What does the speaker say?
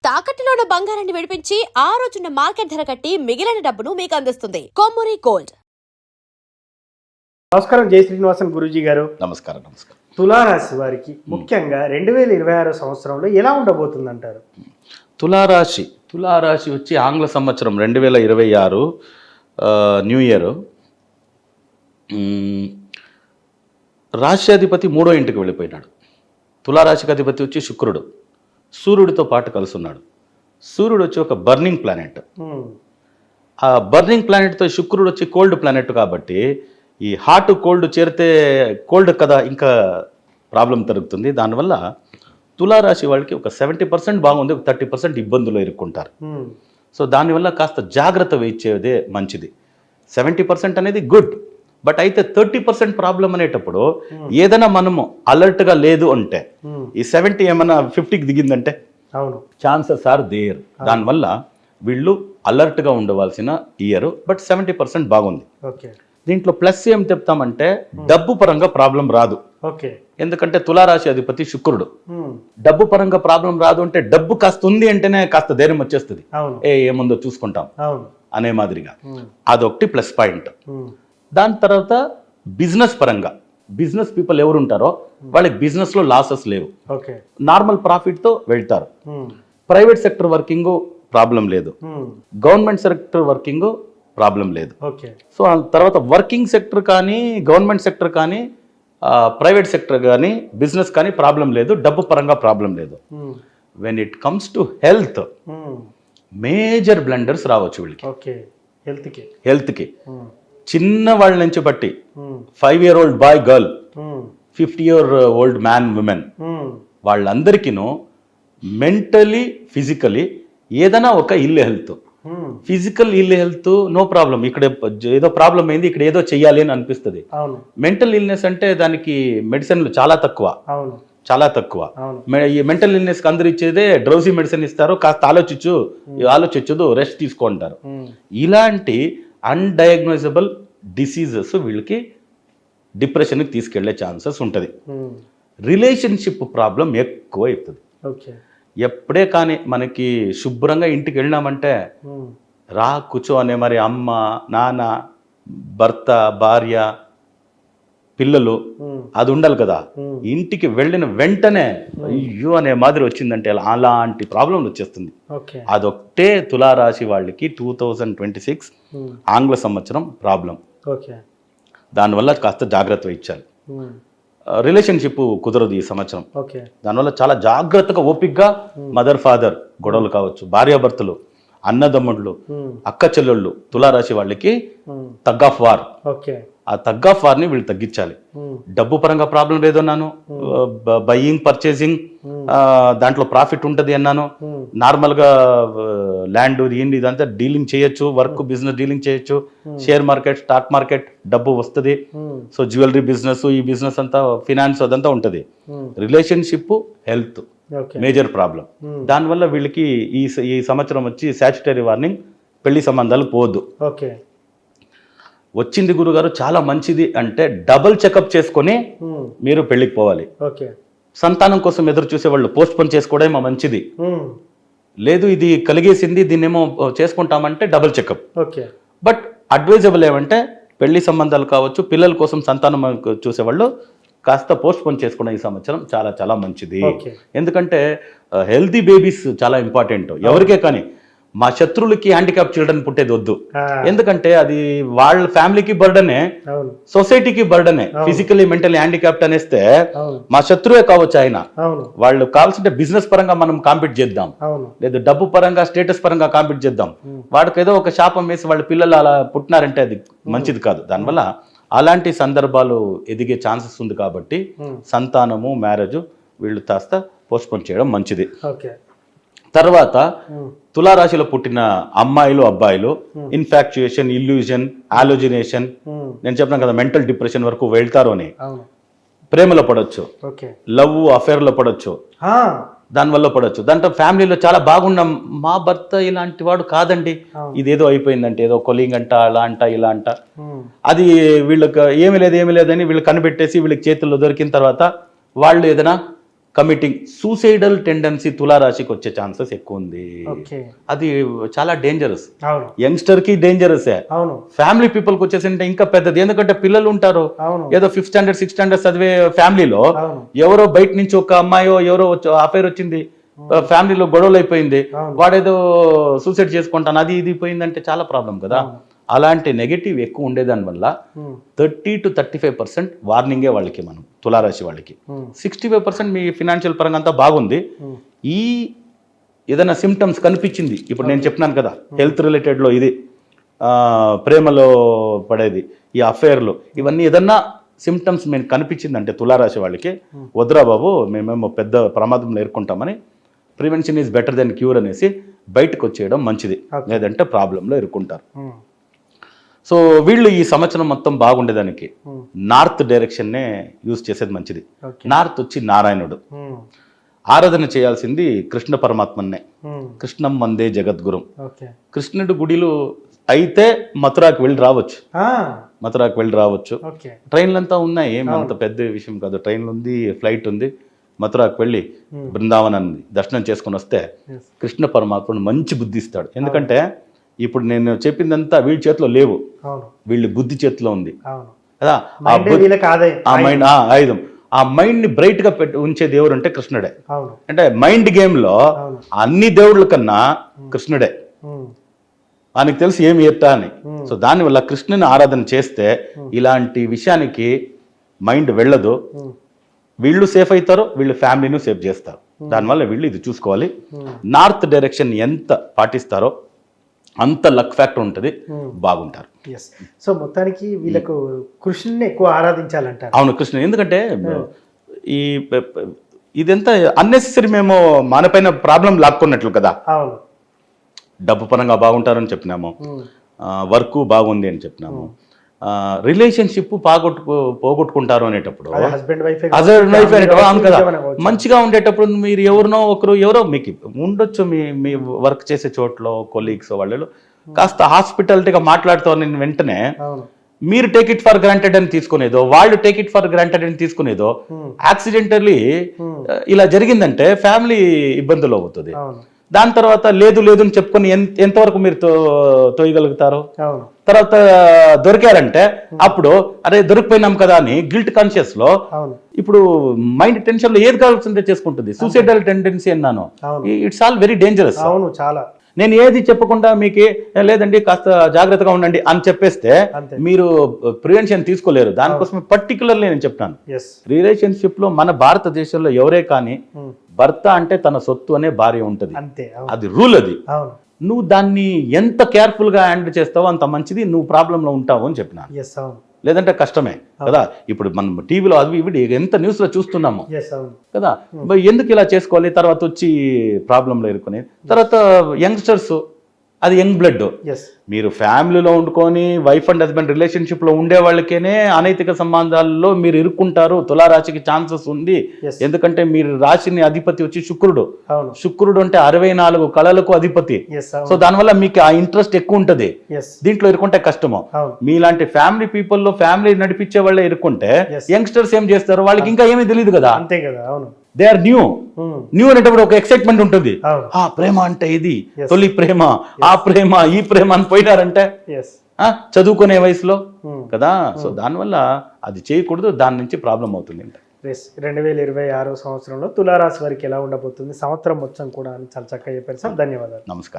తాకట్టులో ఉన్న బంగారాన్ని విడిపించి ఆ రోజున్న మార్కెట్ ధర కట్టి మిగిలిన డబ్బును మీకు అందిస్తుంది కొమ్మూరి గోల్డ్. నమస్కారం. జై శ్రీనివాసన్ గురూజీ గారు. నమస్కారం. తులారాశి వారికి ముఖ్యంగా 2026 సంవత్సరంలో ఎలా ఉండబోతుంది అంటారు? తులారాశి వచ్చి ఆంగ్ల సంవత్సరం 2026 న్యూ ఇయర్. రాశ్యాధిపతి 3వ ఇంటికి వెళ్ళిపోయినాడు. తులారాశికి అధిపతి వచ్చి శుక్రుడు, సూర్యుడితో పాటు కలుస్తున్నాడు. సూర్యుడు వచ్చి ఒక బర్నింగ్ ప్లానెట్. ఆ బర్నింగ్ ప్లానెట్తో శుక్రుడు వచ్చి కోల్డ్ ప్లానెట్ కాబట్టి ఈ హాట్ కోల్డ్ చేరితే కోల్డ్ కదా ఇంకా ప్రాబ్లం జరుగుతుంది. దానివల్ల తులారాశి వాళ్ళకి ఒక 70% బాగుంది, ఒక 30% ఇబ్బందులు ఎదుర్కొంటారు. సో దానివల్ల కాస్త జాగ్రత్త వహించేదే మంచిది. 70% అనేది గుడ్, బట్ అయితే 30% ప్రాబ్లం అనేటప్పుడు ఏదైనా మనము అలర్ట్గా లేదు అంటే ఈ 70 ఏమైనా 50కి దిగిందంటే ఛాన్సెస్ ఆర్ దేర్. దానివల్ల వీళ్ళు అలర్ట్గా ఉండవలసిన ఇయర్, బట్ 70% బాగుంది. దీంట్లో ప్లస్ ఏం చెప్తామంటే డబ్బు పరంగా ప్రాబ్లం రాదు. ఎందుకంటే తులారాశి అధిపతి శుక్రుడు. డబ్బు పరంగా ప్రాబ్లం రాదు అంటే డబ్బు కాస్త ఉంది అంటేనే కాస్త ధైర్యం వచ్చేస్తుంది, ఏముందో చూసుకుంటాం అనే మాదిరిగా. అదొకటి ప్లస్ పాయింట్. దాని తర్వాత బిజినెస్ పరంగా బిజినెస్ పీపుల్ ఎవరు ఉంటారో వాళ్ళకి బిజినెస్లో లాసెస్ లేవు, నార్మల్ ప్రాఫిట్తో వెళ్తారు. ప్రైవేట్ సెక్టర్ వర్కింగ్ ప్రాబ్లం లేదు, గవర్నమెంట్ సెక్టర్ వర్కింగ్ ప్రాబ్లం లేదు. సో ఆ తర్వాత వర్కింగ్ సెక్టర్ కానీ గవర్నమెంట్ సెక్టర్ కానీ ప్రైవేట్ సెక్టర్ కానీ బిజినెస్ కానీ ప్రాబ్లం లేదు, డబ్బు పరంగా ప్రాబ్లం లేదు. When it comes to health, major blunders రావచ్చు వీళ్ళకి. హెల్త్కి చిన్న వాళ్ళ నుంచి బట్టి 5-year-old boy girl, 50-year-old man women, వాళ్ళందరికీనూ మెంటలీ ఫిజికలీ ఏదైనా ఒక ill health. Physical ill health no problem, ఇక్కడ ఏదో ప్రాబ్లం అయింది ఇక్కడ ఏదో చెయ్యాలి అని అనిపిస్తుంది. మెంటల్ ఇల్నెస్ అంటే దానికి మెడిసిన్లు చాలా తక్కువ. ఈ మెంటల్ ఇల్నెస్ కి అందరు ఇచ్చేదే డ్రౌసీ మెడిసిన్ ఇస్తారు, కాస్త ఆలోచించదు, రెస్ట్ తీసుకుంటారు. ఇలాంటి అన్డయాగ్నోజబుల్ డిసీజెస్ వీళ్ళకి డిప్రెషన్కి తీసుకెళ్లే ఛాన్సెస్ ఉంటుంది. రిలేషన్షిప్ ప్రాబ్లం ఎక్కువ అవుతుంది. ఎప్పుడే కానీ మనకి శుభ్రంగా ఇంటికి వెళ్ళినామంటే రా కూర్చో అనే మరి అమ్మ నాన్న భర్త భార్య పిల్లలు అది ఉండాలి కదా. ఇంటికి వెళ్ళిన వెంటనే అయ్యో అనే మాదిరి వచ్చిందంటే అలాంటి ప్రాబ్లం వచ్చేస్తుంది. అదొకటే తులారాశి వాళ్ళకి 2026 ఆంగ్ల సంవత్సరం ప్రాబ్లం. దానివల్ల కాస్త జాగ్రత్త వహించాలి. రిలేషన్షిప్ కుదరదు ఈ సంవత్సరం. దానివల్ల చాలా జాగ్రత్తగా ఓపిక్గా మదర్ ఫాదర్ గొడవలు కావచ్చు, భార్యాభర్తలు, అన్నదమ్ముళ్ళు, అక్క చెల్లెళ్ళు తులారాశి వాళ్ళకి టగ్ ఆఫ్ వార్. ఆ టగ్ ఆఫ్ వార్ని వీళ్ళు తగ్గించాలి. డబ్బు పరంగా ప్రాబ్లం లేదన్నాను, బయ్యింగ్ పర్చేసింగ్ దాంట్లో ప్రాఫిట్ ఉంటుంది అన్నాను. నార్మల్గా ల్యాండ్ ఇదంతా డీలింగ్ చేయొచ్చు, వర్క్ బిజినెస్ డీలింగ్ చేయొచ్చు, షేర్ మార్కెట్ స్టాక్ మార్కెట్ డబ్బు వస్తుంది. సో జ్యువెలరీ బిజినెస్ ఈ బిజినెస్ అంతా ఫినాన్స్ అదంతా ఉంటుంది. Relationship health major problem. దానివల్ల వీళ్ళకి ఈ సంవత్సరం వచ్చి స్టాట్యుటరీ వార్నింగ్, పెళ్లి సంబంధాలు పోవద్దు. వచ్చింది గురుగారు చాలా మంచిది అంటే డబుల్ చెకప్ చేసుకొని మీరు పెళ్లికి పోవాలి. సంతానం కోసం ఎదురు చూసేవాళ్ళు పోస్ట్ పోన్ చేసుకోవడమే మంచిది. లేదు ఇది కలిగేసింది దీన్నేమో చేసుకుంటామంటే డబుల్ చెకప్. బట్ అడ్వైజబుల్ ఏమంటే పెళ్లి సంబంధాలు కావచ్చు, పిల్లల కోసం సంతానం చూసేవాళ్ళు కాస్త పోస్ట్ పోన్ చేసుకోవడం ఈ సంవత్సరం చాలా చాలా మంచిది. ఎందుకంటే హెల్తీ బేబీస్ చాలా ఇంపార్టెంట్ ఎవరికే. కానీ మా శత్రువులకి హ్యాండిక్యాప్ చిల్డ్రన్ పుట్టేది వద్దు, ఎందుకంటే అది వాళ్ళ ఫ్యామిలీకి బర్డనే, సొసైటీకి బర్డనే. ఫిజికలీ మెంటలీ హ్యాండిక్యాప్ట్ అనేస్తే మా శత్రువే కావచ్చు ఆయన. వాళ్ళు కావాల్సింటే బిజినెస్ పరంగా మనం కాంపీట్ చేద్దాం, లేదు డబ్బు పరంగా స్టేటస్ పరంగా కాంపీట్ చేద్దాం. వాడికి ఏదో ఒక శాపం వేసి వాళ్ళ పిల్లలు అలా పుట్టినారంటే అది మంచిది కాదు. దానివల్ల అలాంటి సందర్భాలు ఎదిగే ఛాన్సెస్ ఉంది కాబట్టి సంతానము మ్యారేజ్ వీళ్ళు కాస్త పోస్ట్పోన్ చేయడం మంచిది. తర్వాత తులారాశిలో పుట్టిన అమ్మాయిలు అబ్బాయిలు ఇన్ఫాక్చుయేషన్, ఇల్యూజన్, ఆలోజినేషన్, నేను చెప్పిన కదా మెంటల్ డిప్రెషన్ వరకు వెళ్తారు అని. ప్రేమలో పడవచ్చు, లవ్ అఫేర్లో పడవచ్చు, దానివల్ల పడవచ్చు. దాంట్లో ఫ్యామిలీలో చాలా బాగున్న మా భర్త ఇలాంటి వాడు కాదండి, ఇదేదో అయిపోయిందంటే ఏదో కొలింగ్ అంట అలా అంట ఇలా అంట, అది వీళ్ళకి ఏమీ లేదని వీళ్ళు కనిపెట్టేసి వీళ్ళకి చేతుల్లో దొరికిన తర్వాత వాళ్ళు ఏదైనా కమిటింగ్ సూసైడల్ టెండెన్సీ తులారాశికి వచ్చే ఛాన్సెస్ ఎక్కువ ఉంది. ఓకే. అది చాలా డేంజరస్, అవును యంగ్స్టర్ కి డేంజరస్. అవును ఫ్యామిలీ పీపుల్కి వచ్చేసింటే ఇంకా పెద్దది, ఎందుకంటే పిల్లలు ఉంటారు. అవును ఏదో 5th స్టాండర్డ్ 6th స్టాండర్డ్ చదివే ఫ్యామిలీలో అవును ఎవరో బయట నుంచి ఒక అమ్మాయో ఎవరో అఫైర్ వచ్చింది, ఫ్యామిలీలో గొడవలు అయిపోయింది, అవును. వాడేదో సూసైడ్ చేసుకుంటాను అది ఇది పోయిందంటే చాలా ప్రాబ్లం కదా. అలాంటి నెగటివ్ ఎక్కువ ఉండేదాని వల్ల 30 to 35% వార్నింగే వాళ్ళకి, మనం తులారాశి వాళ్ళకి. 65% మీ ఫినాన్షియల్ పరంగా అంతా బాగుంది. ఈ ఏదైనా సిమ్టమ్స్ కనిపించింది, ఇప్పుడు నేను చెప్పినాను కదా హెల్త్ రిలేటెడ్లో, ఇది ప్రేమలో పడేది, ఈ అఫైర్లు, ఇవన్నీ ఏదన్నా సిమ్టమ్స్ మేము కనిపించిందంటే తులారాశి వాళ్ళకి, వద్దురా బాబు మేమేమో పెద్ద ప్రమాదంలో ఎదుర్కొంటామని, prevention is better than cure అనేసి బయటకు వచ్చేయడం మంచిది, లేదంటే ప్రాబ్లంలో ఎదుర్కొంటారు. సో వీళ్ళు ఈ సంవత్సరం మొత్తం బాగుండేదానికి నార్త్ డైరెక్షన్నే యూజ్ చేసేది మంచిది. నార్త్ వచ్చి నారాయణుడు, ఆరాధన చేయాల్సింది కృష్ణ పరమాత్మన్నే. కృష్ణం వందే జగద్గురం. కృష్ణుడు గుడిలో అయితే మథురాకి వెళ్ళి రావచ్చు, మథురాకి వెళ్ళి రావచ్చు. ట్రైన్లంతా ఉన్నాయి, ఏమంత పెద్ద విషయం కాదు. ట్రైన్లు ఉంది, ఫ్లైట్ ఉంది. మథురాకి వెళ్ళి బృందావనాన్ని దర్శనం చేసుకుని వస్తే కృష్ణ పరమాత్ముడు మంచి బుద్ధి ఇస్తాడు. ఎందుకంటే ఇప్పుడు నేను చెప్పిందంతా వీళ్ళ చేతిలో లేవు, వీళ్ళ బుద్ధి చేతిలో ఉంది కదా. ఆ మైండ్ ఆయుధం, ఆ మైండ్ ని బ్రైట్ గా ఉంచే దేవుడు అంటే కృష్ణుడే. అంటే మైండ్ గేమ్ లో అన్ని దేవుళ్ళ కన్నా కృష్ణుడే, ఆయనకు తెలిసి ఏమి ఎత్తా అని. సో దానివల్ల కృష్ణుని ఆరాధన చేస్తే ఇలాంటి విషయానికి మైండ్ వెళ్ళదు, వీళ్ళు సేఫ్ అవుతారు, వీళ్ళు ఫ్యామిలీని సేఫ్ చేస్తారు. దానివల్ల వీళ్ళు ఇది చూసుకోవాలి. నార్త్ డైరెక్షన్ ఎంత పాటిస్తారో అంత లక్ ఫ్యాక్టర్ ఉంటుంది, బాగుంటారు. సో మొత్తానికి వీళ్ళకు కృష్ణుని ఎక్కువ ఆరాధించాలంటారు. అవును, కృష్ణుని. ఎందుకంటే ఈ ఇదంతా అన్నెసెసరీ, మేము మనపైన ప్రాబ్లం లాక్కున్నట్లు కదా. అవును, డబ్బు పరంగా బాగుంటారని చెప్పినాము, వర్క్ బాగుంది అని చెప్పినాము, రిలేషన్షిప్ పోగొట్టుకుంటారు అనేటప్పుడు, హస్బెండ్ వైఫ్ అనేటప్పుడు అవును కదా. మంచిగా ఉండేటప్పుడు మీరు ఎవరో మీకు ఉండొచ్చు, మీ వర్క్ చేసే చోట్ల కొలీగ్స్ వాళ్ళు కాస్త హాస్పిటాలిటీగా మాట్లాడుతారు. నేను వెంటనే మీరు టేక్ ఇట్ ఫర్ గ్రాంటెడ్ అని తీసుకునేదో, వాళ్ళు టేక్ ఇట్ ఫర్ గ్రాంటెడ్ అని తీసుకునేదో, యాక్సిడెంటల్లీ ఇలా జరిగిందంటే ఫ్యామిలీ ఇబ్బందులు అవుతుంది. దాని తర్వాత లేదు లేదు అని చెప్పుకొని ఎంతవరకు మీరు తోయగలుగుతారు? తర్వాత దొరికారంటే అప్పుడు అరే దొరికిపోయినాం కదా అని గిల్ట్ కాన్షియస్ లో ఇప్పుడు మైండ్ టెన్షన్ లో ఏది కావాల్సిందే చేసుకుంటుంది. సూసైడల్ టెండెన్సీ అన్నాను, ఇట్స్ ఆల్ వెరీ డేంజరస్. అవును, చాలా. నేను ఏది చెప్పకుండా మీకు లేదండి కాస్త జాగ్రత్తగా ఉండండి అని చెప్పేస్తే మీరు ప్రివెన్షన్ తీసుకోలేరు. దానికోసం పర్టికులర్లీ నేను చెప్తాను, రిలేషన్షిప్ లో మన భారతదేశంలో ఎవరే కానీ భర్త అంటే తన సొత్తు అనే భార్య ఉంటుంది, అది రూల్. అది నువ్వు దాన్ని ఎంత కేర్ఫుల్ గా హ్యాండిల్ చేస్తావో అంత మంచిది, నువ్వు ప్రాబ్లంలో ఉంటావు అని చెప్పిన. లేదంటే కష్టమే కదా. ఇప్పుడు మనం టీవీలో అవి ఇవి ఎంత న్యూస్ లో చూస్తున్నాము కదా. ఎందుకు ఇలా చేసుకోవాలి? తర్వాత వచ్చి ప్రాబ్లంలో ఇరుక్కుని తర్వాత యంగ్స్టర్స్, అది యంగ్ బ్లడ్. మీరు ఫ్యామిలీలో ఉండుకొని వైఫ్ అండ్ హస్బెండ్ రిలేషన్షిప్ లో ఉండే వాళ్ళకేనే అనైతిక సంబంధాల్లో మీరు ఇరుక్కుంటారు. తులారాశికి ఛాన్సెస్ ఉంది. ఎందుకంటే మీరు రాశిని అధిపతి వచ్చి శుక్రుడు. శుక్రుడు అంటే 64 కళలకు అధిపతి. సో దానివల్ల మీకు ఆ ఇంట్రెస్ట్ ఎక్కువ ఉంటది. దీంట్లో ఇరుక్కుంటే కష్టము. మీలాంటి ఫ్యామిలీ పీపుల్ లో ఫ్యామిలీ నడిపించే వాళ్ళే ఇరుక్కుంటే యంగ్స్టర్స్ ఏం చేస్తారు? వాళ్ళకి ఇంకా ఏమీ తెలియదు కదా. అంతే కదా. అవును, దే ఆర్ న్యూ అనేటప్పుడు ఒక ఎక్సైట్మెంట్ ఉంటుంది. ఆ ప్రేమ అంటే ఇది తొలి ప్రేమ, ఆ ప్రేమ ఈ ప్రేమ అని పోయినారంటే చదువుకునే వయసులో కదా. సో దానివల్ల అది చేయకూడదు, దాని నుంచి ప్రాబ్లం అవుతుంది. 2026 సంవత్సరంలో తులారాశి వారికి ఎలా ఉండబోతుంది, సంవత్సరం మొత్తం కూడా చాలా చక్కగా చెప్పారు సార్. ధన్యవాదాలు. నమస్కారం.